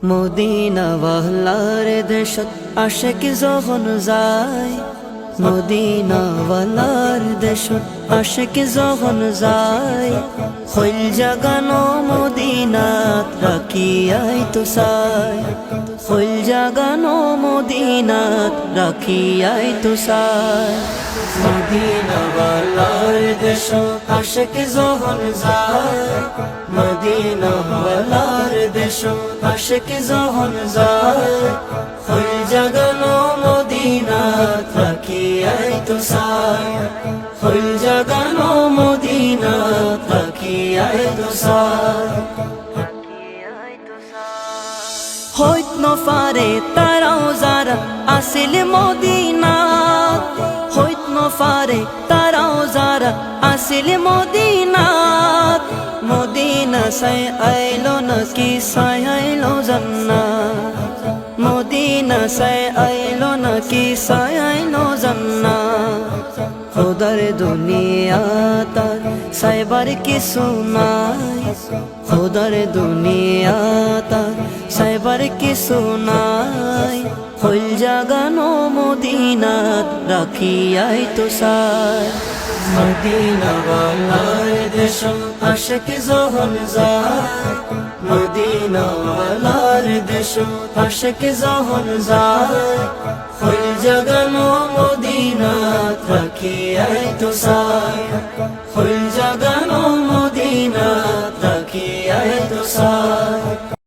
Medina ওয়ালার দেশত আশিক যখন যায়, মদিনা ওয়ালার দেশত আশিক যখন যায়, হইল জাগানো মদিনাত রাখিয়াই তো চাই, হইল জাগানো মদিনাত রাখিয়াই তো চাই। মদিনা ওয়ালার দেশত আশিক যখন যায়, মদিনা ওয়ালার দেশত আশিক যখন যায়, হইল জাগানো মদিনাত রাখিয়াই তো চাই, হইল জাগানো মদিনাত রাখিয়াই তো চাই। হইত নফারে তারাও যারা আসিল মদিনাত, হইত নফারে তারাও যারা আসিল মদিনাত, মদিনা সাই আইলো নাকি সাই আইলো জান্নাত, মদিনা সাই আইলো নাকি সাই আইলো জান্নাত। খোদার দুনিয়া তার সাইবার কিছু নাই, খোদার দুনিয়া তার সাইবার কিছু নাই, হইল জাগানো মদিনাত রাখিয়াই তো চাই। মদিনা ওয়ালার দেশত আশিক যখন যায়, মদিনা ওয়ালার দেশত আশিক যখন যায়, হইল জাগানো মদিনাত রাখিয়াই তো চাই, হইল